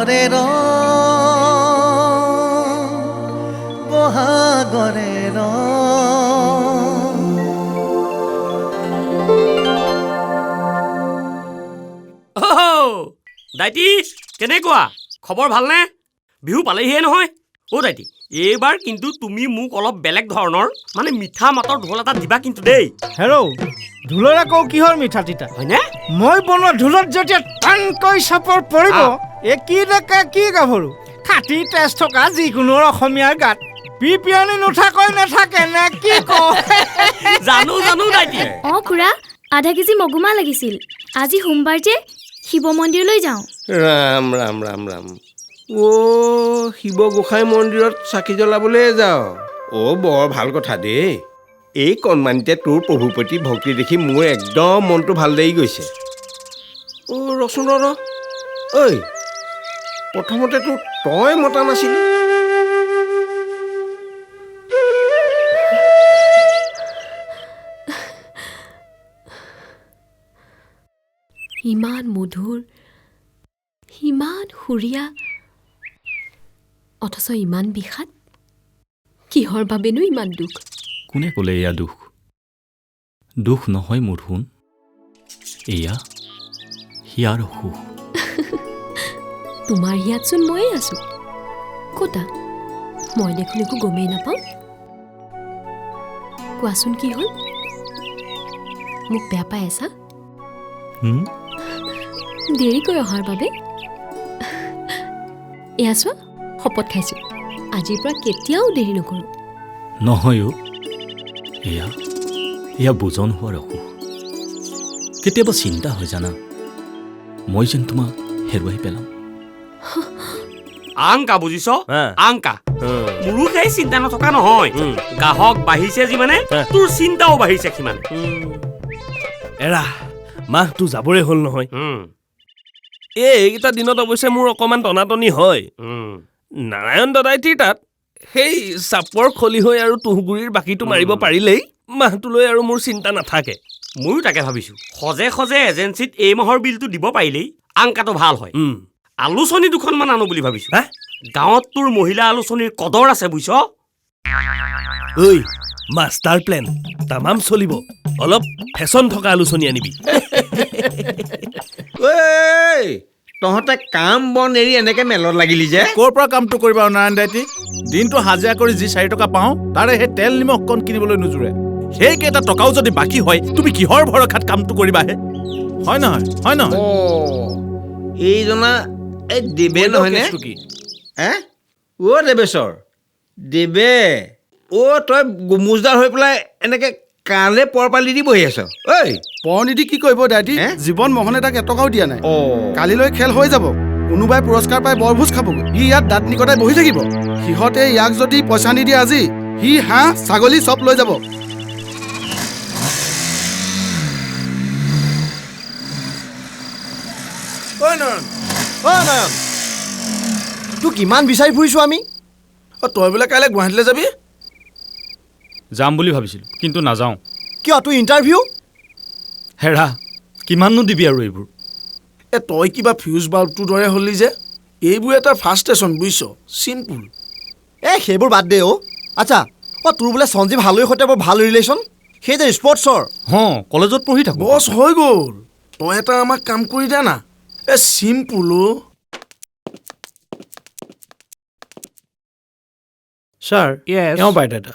বহাগৰে বহাগৰে দাইটি কেনেকুৱা খবৰ ভালনে বিহু পালেহিয়ে নহয় অ দাইটি এইবাৰ কিন্তু তুমি মোক অলপ বেলেগ ধৰণৰ মানে মিঠা মাতৰ ঢোল এটা দিবা কিন্তু দেই হেৰৌ ঢোলৰ আকৌ কিহৰ মিঠা তিতা হয়নে মই বনোৱা ঢোলত যেতিয়া টানকৈ চাপৰ পৰিব কি ডেকা কি গাভৰু খাটি তেজ থকা যিকোনো অসমীয়াৰ গাত পিপিয়ানি নুঠাকৈ নাথাকে নে কি কওঁ জানো দাইটি খুৰা আধা কেজি মগুমা লাগিছিল আজি সোমবাৰ যে শিৱ মন্দিৰলৈ যাওঁ ৰাম ৰাম ৰাম ৰাম শিৱ গোসাঁই মন্দিৰত চাকি জ্বলাবলৈ যাওঁ বৰ ভাল কথা দেই এই কণমানিতে তোৰ প্ৰভুৰ প্ৰতি ভক্তি দেখি মোৰ একদম মনটো ভাল লাগি গৈছে ৰচোন ঐ প্ৰথমতে তোৰ তই মতা নাছিলি ইমান মধুৰ ইমান সুৰীয়া অথচ ইমান বিষাদ কিহৰ বাবেনো ইমান দুখ কোনে ক'লে এয়া দুখ নহয় মোৰ সোণ এয়া হিয়াৰ অসুখ তোমাৰ হিয়াতচোন ময়ে আছো কতা মই দেখোন একো গমেই নাপাওঁ কোৱাচোন কি হ'ল মোক বেয়া পাই আছা দেৰিকৈ অহাৰ বাবে এয়া চোৱা শপত খাইছোঁ আজিৰ পৰা কেতিয়াও দেৰি নকৰোঁ নহয় এয়া বুজন হোৱাৰ অসুখ কেতিয়াবা চিন্তা হয় জানা মই যেন তোমাক হেৰুৱাই পেলাম আংকা বুজিছ আংকা মোৰো সেই চিন্তা নথকা নহয় গ্ৰাহক বাঢ়িছে যিমানে তোৰ চিন্তাও বাঢ়িছে সিমানে এৰা মাহটো যাবৰে হ'ল নহয় এইকেইটা দিনত অৱশ্যে মোৰ অকণমান টনাটনি হয় নাৰায়ণ দাদাইটিৰ তাত সেই চাপৰ খলিহৈ আৰু তুঁহগুৰিৰ বাকীটো মাৰিব পাৰিলেই মাহটোলৈ আৰু মোৰ চিন্তা নাথাকে ময়ো তাকে ভাবিছো সজে সজে এজেঞ্চিত এই মাহৰ বিলটো দিব পাৰিলেই আংকাটো ভাল হয় আলোচনী দুখনমান আনো বুলি ভাবিছো গাঁৱত তোৰ মহিলা আলোচনীৰ কদৰ আছে বুজিছ ঐ মাষ্টাৰ প্লেন তামাম চলিব অলপ ফেশ্বন থকা আলোচনী আনিবি তহঁতে কাম বন এৰি এনেকে মেলত লাগিলি যে ক'ৰ পৰা কামটো কৰিবা নাৰায়ণ দাইটি দিনটো হাজিৰা কৰি যি 4 টকা পাওঁ তাৰে সেই তেল নিমখ কণ কিনিবলৈ নোজোৰে সেইকেইটা টকাও যদি বাকী হয় তুমি কিহৰ ভৰসাত কামটো কৰিবাহে হয় নহয় এইজনা এই দেৱে নহয়নে দেৱেশ্বৰ দেৱে তই গোমোজদাৰ হৈ পেলাই এনেকে কালে পৰ পালি দি বহি আছ ঐ পৰ নিদি কি কৰিব দাইটি জীৱন মোহনে তাক এটকাও দিয়া নাই কালিলৈ খেল হৈ যাব কোনোবাই পুৰস্কাৰ পাই বৰভোজ খাবগৈ ই ইয়াত দাঁত নিকটাই বহি থাকিব সিহঁতে ইয়াক যদি পইচা নিদিয়ে আজি সি হাঁহ ছাগলী চব লৈ যাব তোক কিমান বিচাৰি ফুৰিছো আমি তই বোলে কাইলৈ গুৱাহাটীলৈ যাবি যাম বুলি ভাবিছিলোঁ কিন্তু নাযাওঁ কিয় তোৰ ইণ্টাৰভিউ হেৰা কিমাননো দিবি আৰু এইবোৰ তই কিবা ফিউজ বাল্বটোৰ দৰে হ'লি যে এইবোৰ এটা ফাৰ্ষ্ট ষ্টেচন বুজিছ চিম্পুল সেইবোৰ বাদ দে আচ্ছা তোৰ বোলে সঞ্জীৱ হালৈৰ সৈতে বৰ ভাল ৰিলেশ্যন সেই যে স্পৰ্টছৰ কলেজত পঢ়ি থাকোঁ বছ হৈ গ'ল তই এটা আমাক কাম কৰি দে না চিম্পুল ছাৰ এওঁ বাইদেউতা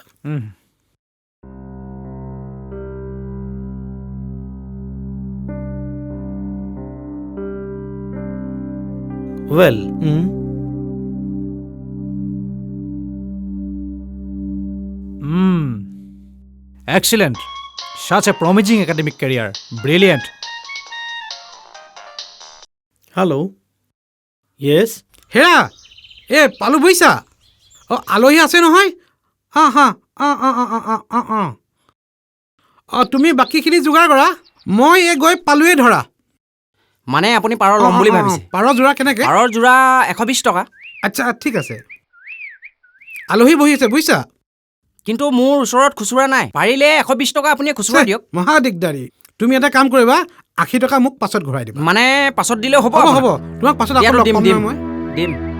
Well, excellent. Such a promising academic career. Brilliant. Hello. Yes. হেৰা পালো বুইছা আলহী আছে নহয় তুমি বাকীখিনি যোগাৰ কৰা মই গৈ পালোৱে ধৰা মানে আপুনি পাৰৰ ল'ম বুলি ভাবিছে পাৰৰ যোৰা কেনেকৈ পাৰৰ যোৰা 120 টকা আচ্ছা ঠিক আছে আলহী বহি আছে বুইছা কিন্তু মোৰ ওচৰত খুচুৰা নাই পাৰিলে 120 টকা আপুনি খুচুৰা দিয়ক মহা দিগদাৰী তুমি এটা কাম কৰিবা 80 টকা মোক পাছত ঘূৰাই দিবা মানে পাছত দিলে হ'ব হ'ব তোমাক পাছত আকৌ লগ পাম মই দিম